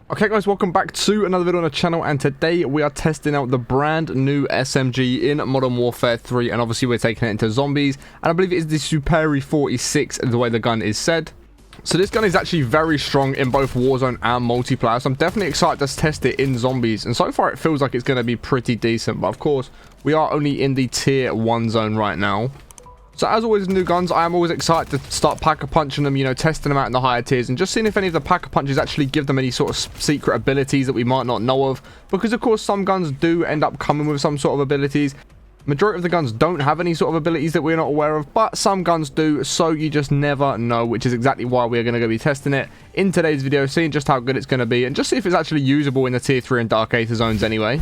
Okay guys, welcome back to another video on the channel, and today we are testing out the brand new SMG in Modern Warfare 3, and obviously we're taking it into zombies, and I believe it is the Superi 46 the way the gun is said. So this gun is actually very strong in both Warzone and multiplayer, so I'm definitely excited to test it in zombies, and so far it feels like it's going to be pretty decent, but of course we are only in the tier 1 zone right now. So as always with new guns, I am always excited to start pack-a-punching them, you know, testing them out in the higher tiers and just seeing if any of the pack-a-punches actually give them any sort of secret abilities that we might not know of. Because of course some guns do end up coming with some sort of abilities. Majority of the guns don't have any sort of abilities that we're not aware of, but some guns do, so you just never know, which is exactly why we're going to go be testing it in today's video, seeing just how good it's going to be and just see if it's actually usable in the tier 3 and dark aether zones anyway.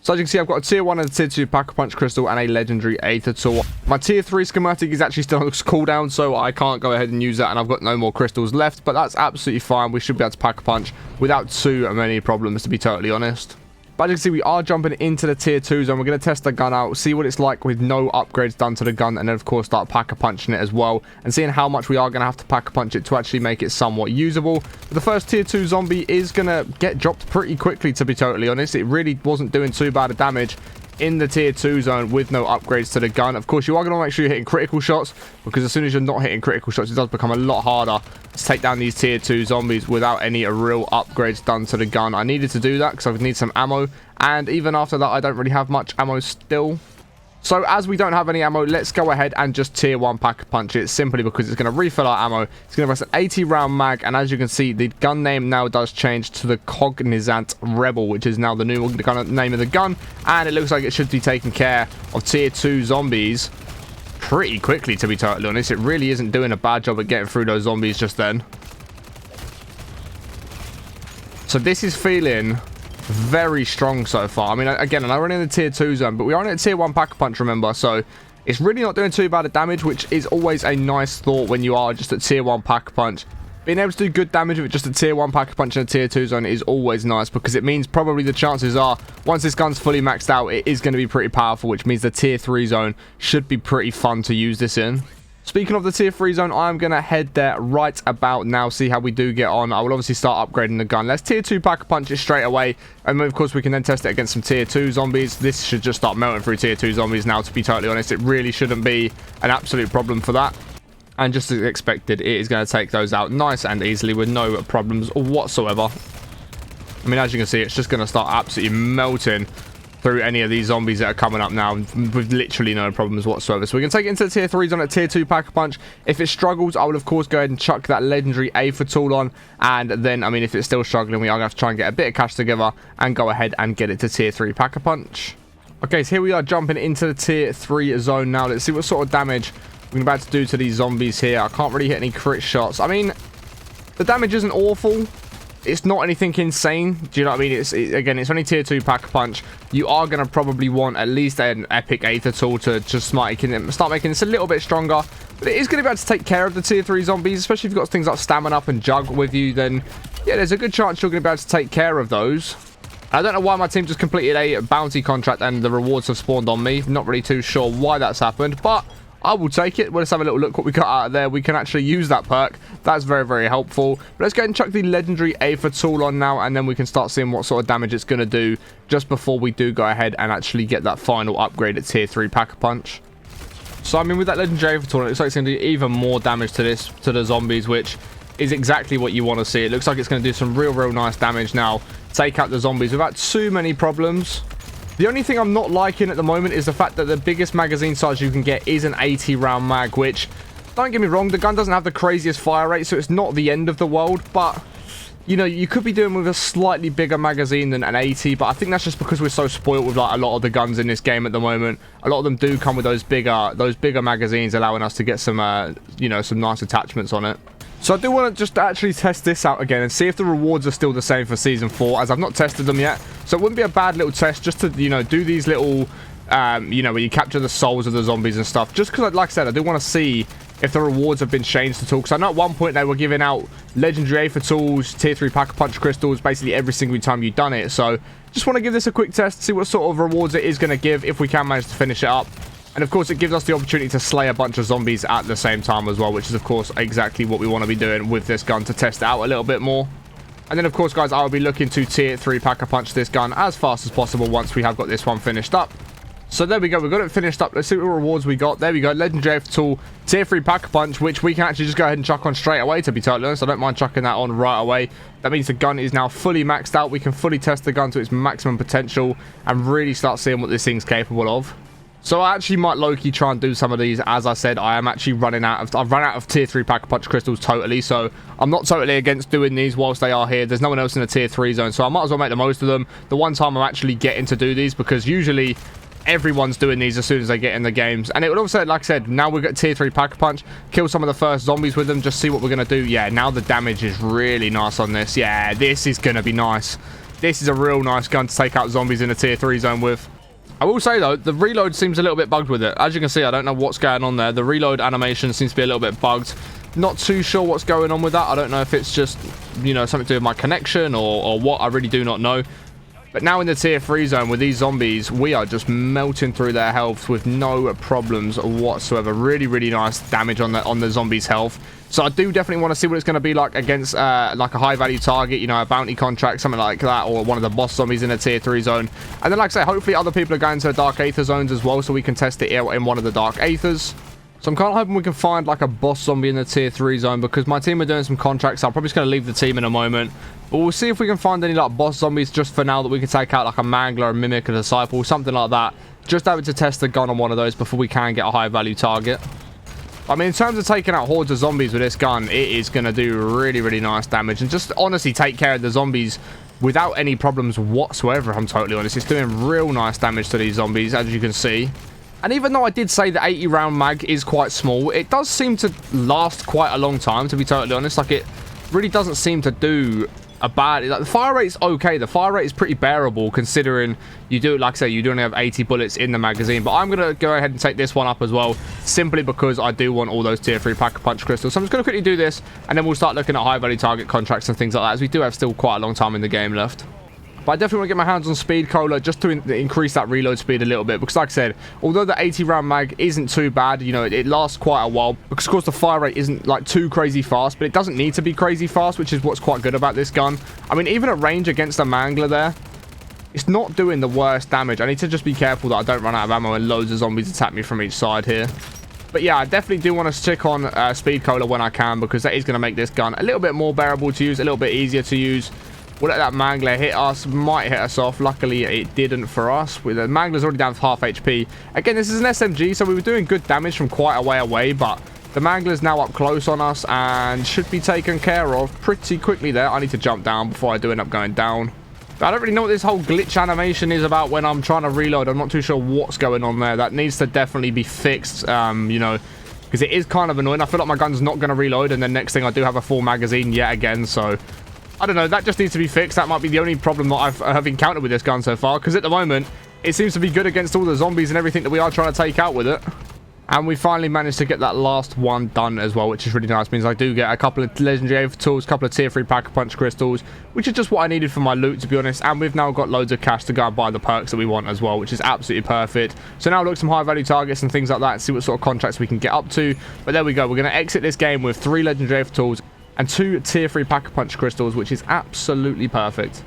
So as you can see, I've got a tier 1 and a tier 2 pack-a-punch crystal and a legendary aether tool. My tier 3 schematic is actually still on cooldown, so I can't go ahead and use that, and I've got no more crystals left, but that's absolutely fine. We should be able to pack-a-punch without too many problems, to be totally honest. But as you can see, we are jumping into the tier 2 zone. We're going to test the gun out, see what it's like with no upgrades done to the gun, and then of course start pack-a-punching it as well, and seeing how much we are going to have to pack-a-punch it to actually make it somewhat usable. But the first tier 2 zombie is going to get dropped pretty quickly, to be totally honest. It really wasn't doing too bad of damage in the tier 2 zone with no upgrades to the gun. Of course, you are going to make sure you're hitting critical shots, because as soon as you're not hitting critical shots, it does become a lot harder to take down these tier 2 zombies without any real upgrades done to the gun. I needed to do that because I would need some ammo, and even after that I don't really have much ammo still. So as we don't have any ammo, let's go ahead and just tier 1 pack-a-punch it, simply because it's going to refill our ammo. It's going to give us an 80 round mag, and as you can see, the gun name now does change to the Cognizant Rebel, which is now the new name of the gun, and it looks like it should be taking care of tier 2 zombies pretty quickly, to be totally honest. It really isn't doing a bad job at getting through those zombies just then. So this is feeling very strong so far. I mean, again, and I'm running in the tier 2 zone, but we are in a tier 1 pack-a-punch, remember, so it's really not doing too bad of damage, which is always a nice thought when you are just at tier 1 pack-a-punch. Being able to do good damage with just a tier 1 pack-a-punch in a tier 2 zone is always nice, because it means probably the chances are, once this gun's fully maxed out, it is going to be pretty powerful, which means the tier 3 zone should be pretty fun to use this in. Speaking of the tier 3 zone, I'm going to head there right about now, see how we do get on. I will obviously start upgrading the gun. Let's tier 2 pack-a-punch it straight away, and of course we can then test it against some tier 2 zombies. This should just start melting through tier 2 zombies now, to be totally honest. It really shouldn't be an absolute problem for that. And just as expected, it is going to take those out nice and easily with no problems whatsoever. I mean, as you can see, it's just going to start absolutely melting through any of these zombies that are coming up now with literally no problems whatsoever. So we can take it into the tier 3 zone at tier 2 pack-a-punch. If it struggles, I will of course go ahead and chuck that legendary aether tool on, and then, I mean, if it's still struggling, we are going to have to try and get a bit of cash together and go ahead and get it to tier 3 pack-a-punch. Okay, so here we are jumping into the tier 3 zone now. Let's see what sort of damage we're about to do to these zombies here. I can't really hit any crit shots. I mean, the damage isn't awful. It's not anything insane. Do you know what I mean? Again, it's only tier 2 pack-a-punch. You are going to probably want at least an epic aether tool to just start making this a little bit stronger. But it is going to be able to take care of the tier 3 zombies, especially if you've got things like stamina up and jug with you. Then, yeah, there's a good chance you're going to be able to take care of those. I don't know why my team just completed a bounty contract and the rewards have spawned on me. Not really too sure why that's happened, but I will take it. Well, let's have a little look what we got out of there. We can actually use that perk. That's very, very helpful. But let's go ahead and chuck the legendary aether tool on now, and then we can start seeing what sort of damage it's going to do just before we do go ahead and actually get that final upgrade at tier 3 pack-a-punch. So, I mean, with that legendary aether tool, it looks like it's going to do even more damage to the zombies, which is exactly what you want to see. It looks like it's going to do some real nice damage now. Take out the zombies without too many problems. The only thing I'm not liking at the moment is the fact that the biggest magazine size you can get is an 80 round mag, which, don't get me wrong, the gun doesn't have the craziest fire rate, so it's not the end of the world, but, you know, you could be doing with a slightly bigger magazine than an 80, but I think that's just because we're so spoiled with, like, a lot of the guns in this game at the moment. A lot of them do come with those bigger magazines, allowing us to get some, you know, some nice attachments on it. So I do want to just actually test this out again and see if the rewards are still the same for Season 4, as I've not tested them yet. So it wouldn't be a bad little test just to, you know, do these little, you know, where you capture the souls of the zombies and stuff. Just because, like I said, I do want to see if the rewards have been changed at all. Because I know at one point they were giving out legendary aether tools, tier 3 pack-a-punch crystals, basically every single time you've done it. So just want to give this a quick test, see what sort of rewards it is going to give if we can manage to finish it up. And of course, it gives us the opportunity to slay a bunch of zombies at the same time as well, which is of course exactly what we want to be doing with this gun to test it out a little bit more. And then, of course, guys, I'll be looking to tier 3 pack-a-punch this gun as fast as possible once we have got this one finished up. So there we go, we've got it finished up. Let's see what rewards we got. There we go, legendary tool, tier 3 pack-a-punch, which we can actually just go ahead and chuck on straight away, to be totally honest. I don't mind chucking that on right away. That means the gun is now fully maxed out. We can fully test the gun to its maximum potential and really start seeing what this thing's capable of. So I actually might low-key try and do some of these. As I said, I am actually I've run out of tier 3 pack-a-punch crystals totally, so I'm not totally against doing these whilst they are here. There's no one else in the tier 3 zone, so I might as well make the most of them the one time I'm actually getting to do these, because usually everyone's doing these as soon as they get in the games. And it would also, like I said, now we've got tier 3 pack-a-punch, kill some of the first zombies with them, just see what we're going to do. Yeah, now the damage is really nice on this. Yeah, this is going to be nice. This is a real nice gun to take out zombies in a tier 3 zone with. I will say, though, the reload seems a little bit bugged with it. As you can see, I don't know what's going on there. The reload animation seems to be a little bit bugged. Not too sure what's going on with that. I don't know if it's just, you know, something to do with my connection or what. I really do not know. But now in the tier 3 zone with these zombies, we are just melting through their health with no problems whatsoever. Really, really nice damage on the zombies' health. So I do definitely want to see what it's going to be like against like a high value target, you know, a bounty contract, something like that, or one of the boss zombies in a tier 3 zone. And then, like I say, hopefully other people are going to the dark aether zones as well, so we can test it in one of the dark aethers. So I'm kind of hoping we can find like a boss zombie in the tier 3 zone, because my team are doing some contracts. So I'm probably just going to leave the team in a moment. But we'll see if we can find any like boss zombies just for now that we can take out, like a mangler, a mimic, a disciple, something like that. Just having to test the gun on one of those before we can get a high value target. I mean, in terms of taking out hordes of zombies with this gun, it is going to do really, really nice damage. And just honestly take care of the zombies without any problems whatsoever, if I'm totally honest. It's doing real nice damage to these zombies, as you can see. And even though I did say the 80 round mag is quite small, it does seem to last quite a long time, to be totally honest. Like, it really doesn't seem to do a bad... Like, the fire rate's okay. The fire rate is pretty bearable, considering you do, like I say, you do only have 80 bullets in the magazine. But I'm going to go ahead and take this one up as well, simply because I do want all those tier 3 pack-a-punch crystals. So I'm just going to quickly do this, and then we'll start looking at high-value target contracts and things like that, as we do have still quite a long time in the game left. But I definitely want to get my hands on speed cola just to increase that reload speed a little bit. Because like I said, although the 80 round mag isn't too bad, you know, it lasts quite a while. Because of course the fire rate isn't like too crazy fast, but it doesn't need to be crazy fast, which is what's quite good about this gun. I mean, even at range against a mangler there, it's not doing the worst damage. I need to just be careful that I don't run out of ammo and loads of zombies attack me from each side here. But yeah, I definitely do want to stick on speed cola when I can, because that is going to make this gun a little bit more bearable to use, a little bit easier to use. We'll let that mangler hit us, might hit us off. Luckily, it didn't for us. The mangler's already down to half HP. Again, this is an SMG, so we were doing good damage from quite a way away, but the mangler's now up close on us and should be taken care of pretty quickly there. I need to jump down before I do end up going down. But I don't really know what this whole glitch animation is about when I'm trying to reload. I'm not too sure what's going on there. That needs to definitely be fixed, you know, because it is kind of annoying. I feel like my gun's not going to reload, and then next thing I do have a full magazine yet again, so... I don't know, that just needs to be fixed. That might be the only problem that I've encountered with this gun so far, because at the moment, it seems to be good against all the zombies and everything that we are trying to take out with it. And we finally managed to get that last one done as well, which is really nice. It means I do get a couple of legendary tools, a couple of tier 3 pack-a-punch crystals, which is just what I needed for my loot, to be honest. And we've now got loads of cash to go and buy the perks that we want as well, which is absolutely perfect. So now look some high-value targets and things like that and see what sort of contracts we can get up to. But there we go. We're going to exit this game with 3 legendary tools and 2 tier 3 pack-a-punch crystals, which is absolutely perfect.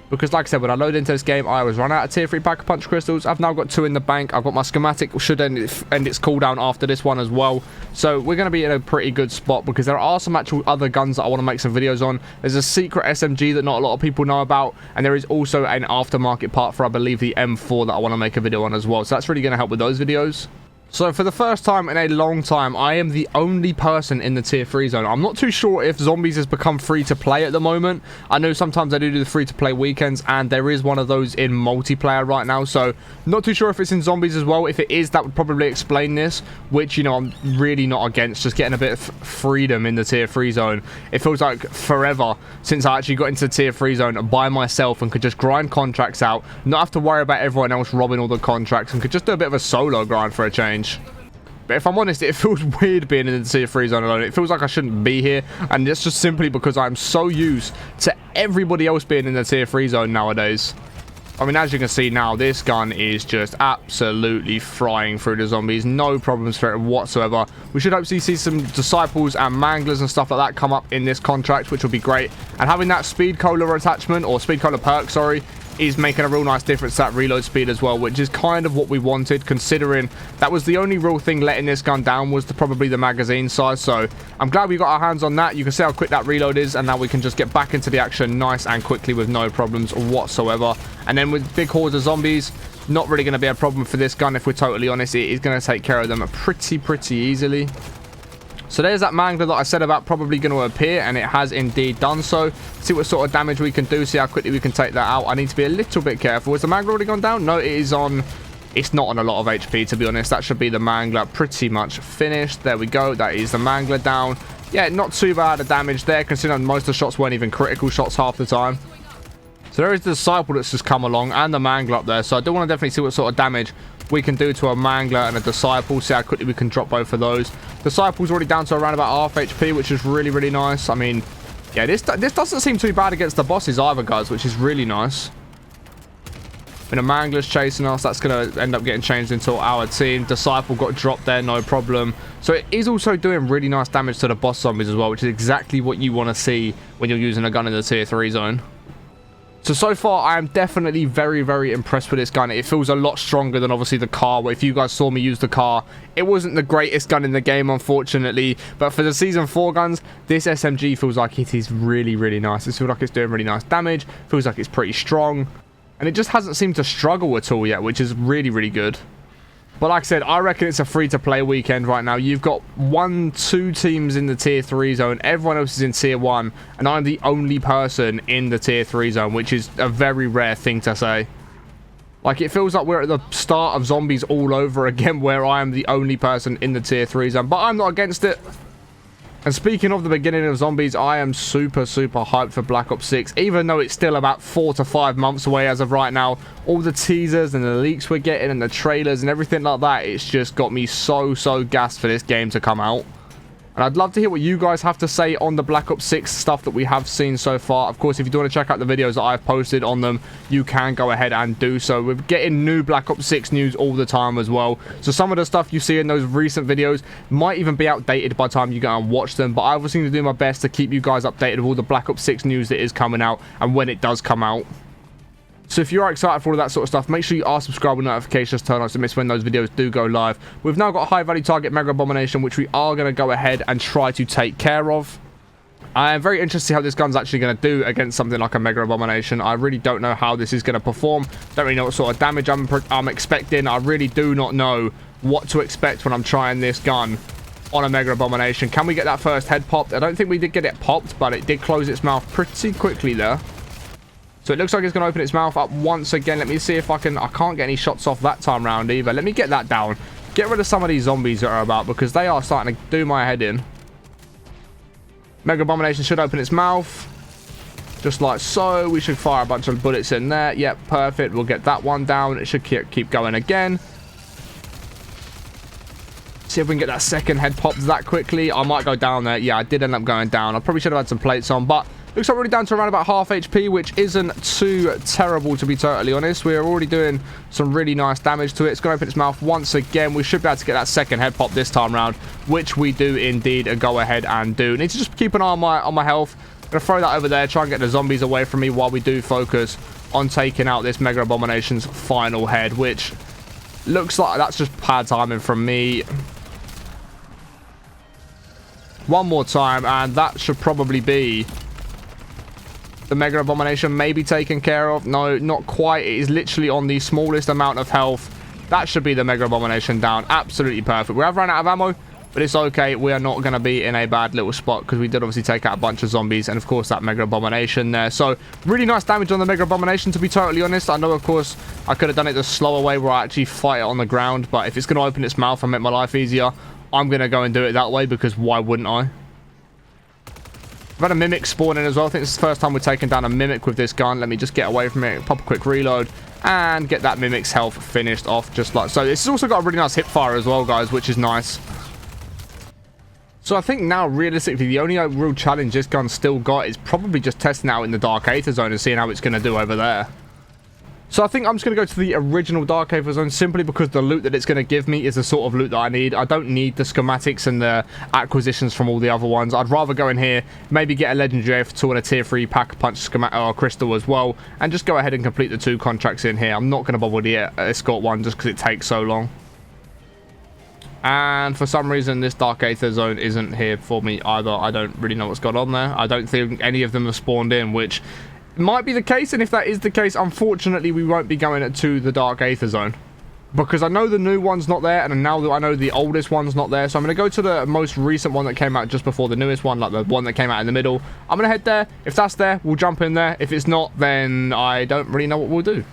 Because like I said, when I load into this game, I was run out of tier 3 pack-a-punch crystals. I've now got 2 in the bank. I've got my schematic, should end its cooldown after this one as well. So we're going to be in a pretty good spot, because there are some actual other guns that I want to make some videos on. There's a secret SMG that not a lot of people know about. And there is also an aftermarket part for, I believe, the M4 that I want to make a video on as well. So that's really going to help with those videos. So for the first time in a long time, I am the only person in the tier 3 zone. I'm not too sure if zombies has become free to play at the moment. I know sometimes I do the free to play weekends, and there is one of those in multiplayer right now. So not too sure if it's in zombies as well. If it is, that would probably explain this, which, you know, I'm really not against, just getting a bit of freedom in the tier 3 zone. It feels like forever since I actually got into the tier 3 zone by myself and could just grind contracts out, not have to worry about everyone else robbing all the contracts, and could just do a bit of a solo grind for a change. But if I'm honest, it feels weird being in the tier 3 zone alone. It feels like I shouldn't be here, and it's just simply because I'm so used to everybody else being in the tier 3 zone nowadays. I mean, as you can see now, this gun is just absolutely flying through the zombies. No problems for it whatsoever. We should hopefully see some disciples and manglers and stuff like that come up in this contract, which will be great. And having that speed cola attachment, or speed cola perk, sorry, is making a real nice difference to that reload speed as well, which is kind of what we wanted, considering that was the only real thing letting this gun down was probably the magazine size. So I'm glad we got our hands on that. You can see how quick that reload is, and now we can just get back into the action nice and quickly with no problems whatsoever. And then with big hordes of zombies, not really going to be a problem for this gun. If we're totally honest, it is going to take care of them pretty easily. So there's that mangler that I said about probably going to appear, and it has indeed done so. See what sort of damage we can do, see how quickly we can take that out. I need to be a little bit careful. Is the mangler already gone down? No, it is on. It's not on a lot of HP, to be honest. That should be the mangler pretty much finished. There we go. That is the mangler down. Yeah, not too bad of damage there, considering most of the shots weren't even critical shots half the time. So there is the disciple that's just come along, and the mangler up there. So I do want to definitely see what sort of damage we can do to a mangler and a disciple. See how quickly we can drop both of those. Disciple's already down to around about half HP, which is really nice. I mean, yeah, this doesn't seem too bad against the bosses either, guys, which is really nice. And a mangler's chasing us. That's going to end up getting changed into our team. Disciple got dropped there, no problem. So it is also doing really nice damage to the boss zombies as well, which is exactly what you want to see when you're using a gun in the tier 3 zone. So far, I am definitely very impressed with this gun. It feels a lot stronger than obviously the car. If you guys saw me use the car, it wasn't the greatest gun in the game, unfortunately. But for the Season 4 guns, this SMG feels like it is really nice. It feels like it's doing really nice damage. Feels like it's pretty strong. And it just hasn't seemed to struggle at all yet, which is really good. But like I said, I reckon it's a free-to-play weekend right now. You've got 2 teams in the tier 3 zone. Everyone else is in tier 1. And I'm the only person in the tier 3 zone, which is a very rare thing to say. Like, it feels like we're at the start of zombies all over again, where I am the only person in the tier 3 zone. But I'm not against it. And speaking of the beginning of zombies, I am super hyped for Black Ops 6, even though it's still about 4 to 5 months away as of right now. All the teasers and the leaks we're getting and the trailers and everything like that, it's just got me so gassed for this game to come out. And I'd love to hear what you guys have to say on the Black Ops 6 stuff that we have seen so far. Of course, if you do want to check out the videos that I've posted on them, you can go ahead and do so. We're getting new Black Ops 6 news all the time as well. So some of the stuff you see in those recent videos might even be outdated by the time you go and watch them. But I obviously need to do my best to keep you guys updated with all the Black Ops 6 news that is coming out and when it does come out. So if you are excited for all that sort of stuff, make sure you are subscribed with notifications turned on to miss when those videos do go live. We've now got a high value target, Mega Abomination, which we are going to go ahead and try to take care of. I am very interested to see how this gun's actually going to do against something like a Mega Abomination. I really don't know how this is going to perform. Don't really know what sort of damage I'm expecting. I really do not know what to expect when I'm trying this gun on a Mega Abomination. Can we get that first head popped? I don't think we did get it popped, but it did close its mouth pretty quickly there. So it looks like it's going to open its mouth up once again. Let me see if I can... I can't get any shots off that time round either. Let me get that down. Get rid of some of these zombies that are about, because they are starting to do my head in. Mega Abomination should open its mouth. Just like so. We should fire a bunch of bullets in there. Yep, perfect. We'll get that one down. It should keep going again. See if we can get that second head popped that quickly. I might go down there. Yeah, I did end up going down. I probably should have had some plates on, but... looks like we're already down to around about half HP, which isn't too terrible, to be totally honest. We're already doing some really nice damage to it. It's going to open its mouth once again. We should be able to get that second head pop this time round, which we do indeed go ahead and do. Need to just keep an eye on my health. Going to throw that over there, try and get the zombies away from me while we do focus on taking out this Mega Abomination's final head, which looks like that's just bad timing from me. One more time, and that should probably be the Mega Abomination may be taken care of. No, not quite. It is literally on the smallest amount of health. That should be the Mega Abomination down. Absolutely perfect. We have run out of ammo, but it's okay. We are not going to be in a bad little spot, because we did obviously take out a bunch of zombies and, of course, that Mega Abomination there. So, really nice damage on the Mega Abomination, to be totally honest. I know, of course, I could have done it the slower way where I actually fight it on the ground, but if it's going to open its mouth and make my life easier, I'm going to go and do it that way, because why wouldn't I? I've had a Mimic spawn in as well. I think this is the first time we're taking down a Mimic with this gun. Let me just get away from it, pop a quick reload, and get that Mimic's health finished off just like so. This has also got a really nice hip fire as well, guys, which is nice. So I think now, realistically, the only real challenge this gun's still got is probably just testing out in the Dark Aether zone and seeing how it's going to do over there. So I think I'm just going to go to the original Dark Aether Zone simply because the loot that it's going to give me is the sort of loot that I need. I don't need the schematics and the acquisitions from all the other ones. I'd rather go in here, maybe get a Legendary Aether Tool and a Tier 3 Pack-a-Punch schematic or crystal as well, and just go ahead and complete the 2 contracts in here. I'm not going to bother with the Escort one just because it takes so long. And for some reason, this Dark Aether Zone isn't here for me either. I don't really know what's gone on there. I don't think any of them have spawned in, which might be the case, and if that is the case, unfortunately we won't be going to the Dark Aether Zone because I know the new one's not there, and now that I know the oldest one's not there, so I'm going to go to the most recent one that came out just before the newest one, like the one that came out in the middle. I'm going to head there. If that's there, we'll jump in there. If it's not, then I don't really know what we'll do.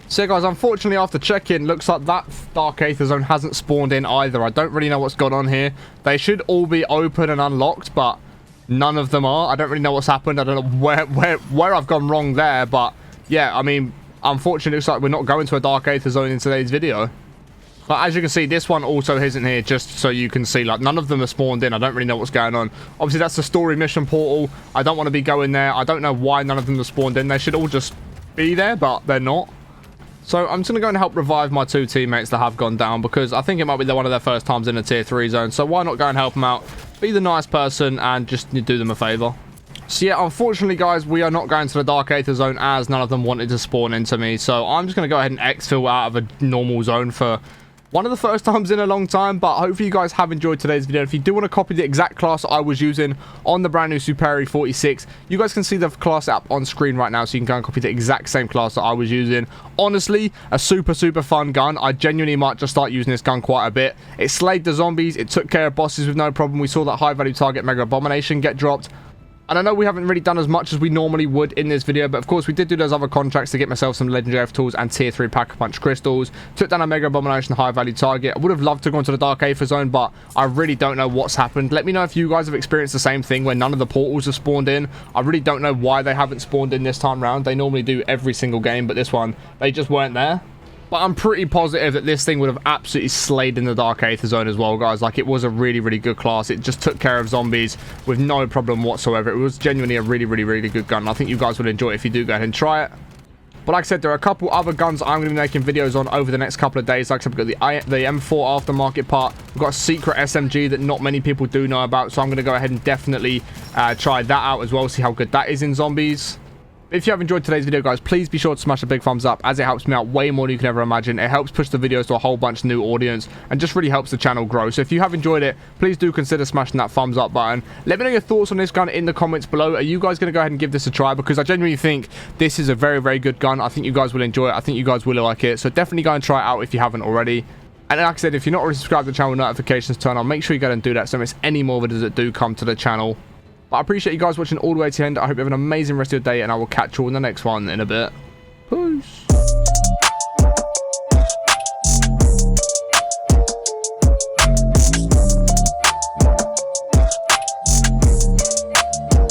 So yeah, guys, unfortunately after check-in, looks like that Dark Aether Zone hasn't spawned in either. I don't really know what's gone on here. They should all be open and unlocked, but none of them are. I don't really know what's happened. I don't know where I've gone wrong there, but yeah, I mean, unfortunately, it looks like we're not going to a Dark Aether Zone in today's video. But as you can see, this one also isn't here, just so you can see, like, none of them are spawned in. I don't really know what's going on. Obviously, that's the story mission portal. I don't want to be going there. I don't know why none of them are spawned in. They should all just be there, but they're not. So I'm just going to go and help revive my 2 teammates that have gone down, because I think it might be one of their first times in a tier 3 zone. So why not go and help them out, be the nice person, and just do them a favor. So yeah, unfortunately, guys, we are not going to the Dark Aether Zone as none of them wanted to spawn into me. So I'm just going to go ahead and exfil out of a normal zone for one of the first times in a long time, but hopefully you guys have enjoyed today's video. If you do want to copy the exact class I was using on the brand new Superi 46, you guys can see the class app on screen right now, so you can go and copy the exact same class that I was using. Honestly, a super fun gun. I genuinely might just start using this gun quite a bit. It slayed the zombies, it took care of bosses with no problem. We saw that high value target Mega Abomination get dropped. And I know we haven't really done as much as we normally would in this video, but of course we did do those other contracts to get myself some Legendary Aether Tools and Tier 3 Pack-a-Punch crystals. Took down a Mega Abomination high-value target. I would have loved to go into the Dark Aether Zone, but I really don't know what's happened. Let me know if you guys have experienced the same thing where none of the portals have spawned in. I really don't know why they haven't spawned in this time round. They normally do every single game, but this one, they just weren't there. But I'm pretty positive that this thing would have absolutely slayed in the Dark Aether Zone as well, guys. Like, it was a really good class. It just took care of zombies with no problem whatsoever. It was genuinely a really good gun. I think you guys would enjoy it if you do go ahead and try it. But like I said, there are a couple other guns I'm going to be making videos on over the next couple of days. Like I said, we've got the M4 aftermarket part. We've got a secret SMG that not many people do know about. So I'm going to go ahead and definitely try that out as well, see how good that is in zombies. If you have enjoyed today's video, guys, please be sure to smash a big thumbs up, as it helps me out way more than you can ever imagine. It helps push the videos to a whole bunch of new audience and just really helps the channel grow. So if you have enjoyed it, please do consider smashing that thumbs up button. Let me know your thoughts on this gun in the comments below. Are you guys going to go ahead and give this a try? Because I genuinely think this is a very good gun. I think you guys will enjoy it. I think you guys will like it. So definitely go and try it out if you haven't already. And like I said, if you're not already subscribed to the channel, notifications turn on. Make sure you go and do that so you don't miss any more videos that do come to the channel. But I appreciate you guys watching all the way to the end. I hope you have an amazing rest of your day, and I will catch you all in the next one in a bit.